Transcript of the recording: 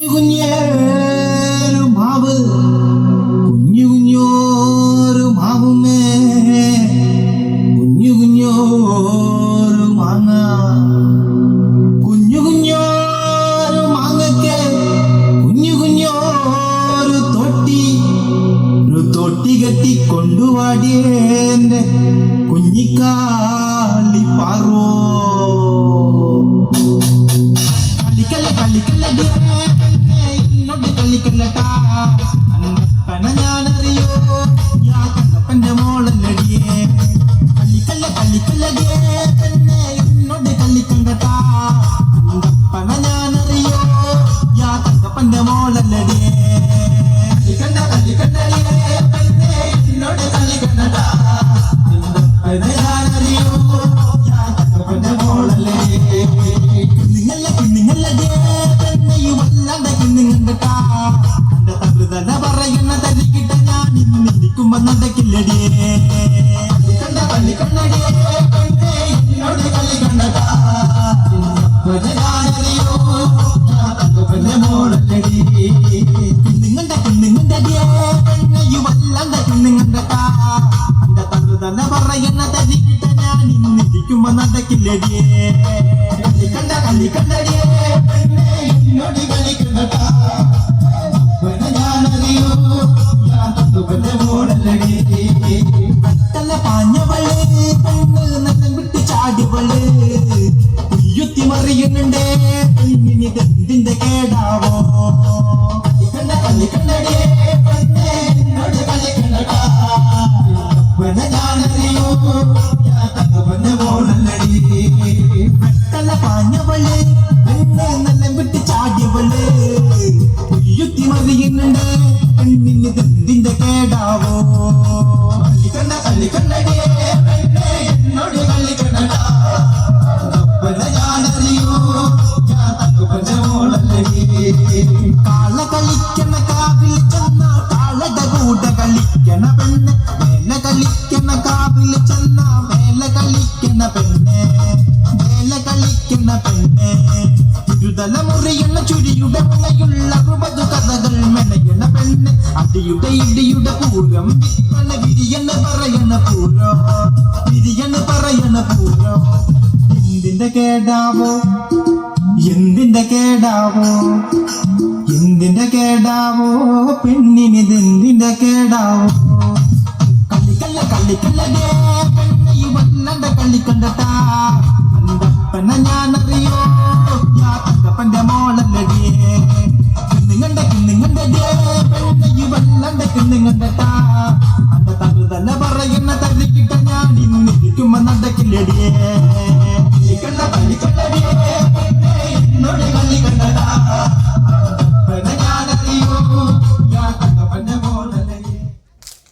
കുഞ്ഞേരു മാവ് കുഞ്ഞു കുഞ്ഞോരു മാവുമേ കുഞ്ഞു കുഞ്ഞോരു മാങ്ങ കുഞ്ഞു കുഞ്ഞോരു മാങ്ങയ്ക്ക് കുഞ്ഞു കുഞ്ഞോരു തൊട്ടി കെട്ടി കൊണ്ടുവാടിയേന്റെ കുഞ്ഞിക്കാളി പാറോ കളിക്കല്ല കളിക്കല്ല കളിക്കല്ലട്ടാ അന്നപ്പന ഞാനറിയോ യാ കണ്ണപ്പന്റെ മോളല്ലടിയേ കളിക്കല്ല കളിക്കല്ലടിയേ പെണ്ണെ എന്നോട് കളിക്കണ്ടട്ടാ അന്നപ്പന ഞാനറിയോ യാ കണ്ണപ്പന്റെ മോളല്ലടിയേ കളിക്കണ്ട കളിക്കണ്ടടിയേ പെണ്ണെ എന്നോട് കളിക്കണ്ടട്ടാ അന്നപ്പന ഞാനറിയോ യാ കണ്ണപ്പന്റെ മോളല്ലടിയേ കുഞ്ഞുങ്ങളല്ലടിയേ പെണ്ണയും വല്ലാണ്ട കുഞ്ഞുങ്ങണ്ടട്ടാ പറയുന്ന തല്ലിക്കിട്ട ഞാൻ ഇന്നിരിക്കുമ്പോ നടക്കില്ലടിയേ കളിക്കണ്ട കളിക്കണ്ടടിയേ എന്നോട് കളിക്കണ്ടടാ കുഞ്ഞുങ്ങണ്ടടിയേ പെണ്ണയും വല്ലാണ്ട കുഞ്ഞുങ്ങണ്ടട്ടാ എന്റെ തന്ത്രതല പറയുന്ന തല്ലിക്കിട്ട ഞാൻ ഇന്നിരിക്കുമ്പോ നടക്കില്ലടിയേ കളിക്കണ്ട കളിക്കണ്ടടിയേ എന്നോട് കളിക്കണ്ടട്ടാ പാഞ്ഞവള് പെണ്ണ് നല്ല വിട്ട് ചാടിവള് കുയ്യുത്തി മറിയുന്നുണ്ടേ പെണ്ണിനിതെന്തിന്റെ കേടാവോ കളിക്കണ്ട കളിക്കണ്ടടിയേ പെണ്ണെ എന്നോട് കളിക്കണ്ടടാ ഞാനറിയോ തന്റെ മോളല്ലടി പെട്ടല്ല പാഞ്ഞവള് പെണ്ണ് നല്ല വിട്ട് ചാടിയവള് കുയ്യുത്തി മറിയുന്നുണ്ട് പെണ്ണിനിതെന്തിന്റെ കേടാവോ കളിക്കണ്ട കളിക്കണ്ടടിയേ പെണ്ണെ എന്നോട് കളിക്കണ്ടടാ ഞാനറിയോ തന്റെ മോളല്ലടി കാള കളിക്കണ കാവിൽ ചെന്ന കാളയുടെ കൂടെ കളിക്കണ പെണ്ണ് മേലെ കളിക്കണ കാവിൽ ചെന്ന മേലെ കളിക്കണ പെണ്ണ് മേലെ കളിക്കണ പെണ്ണ് ഇരുതല മുറിയണ ചുരിയുടെ മുളയുള്ള കുപതു കഥകൾ മെനയണ പെണ്ണ് അടിയുടെ ഇടിയുടെ പൂരം വിരിയണ പറയണ പൂരോ വിരിയണ പറയണ പൂരോ എന്തിന്റെ കേടാവോ എന്തിന്റെ കേടാവോ എന്തിന്റെ കേടാവോ പെണ്ണിനിതെന്തിന്റെ കേടാവോ കളിക്കല്ല കളിക്കല്ലേ പെണ്ണി വല്ലാണ്ട് കളിക്കണ്ടട്ടാ അന്തപ്പന ഞാനറിയോ യാ തങ്കപ്പന്റെ മോളല്ലടിയേ കിണ്ണുങ്ങണ്ടടിയേ പെണ്ണി വല്ലാണ്ട് കിണ്ണുങ്ങണ്ടട്ടാ അന്ത തകൃതല്ല പറയുന്ന തല്ലിക്കിട്ട ഞാൻ ഇന്നിരിക്കുമ്പോ നടക്കില്ലടിയേ കളിക്കണ്ട കളിക്കണ്ടടിയേ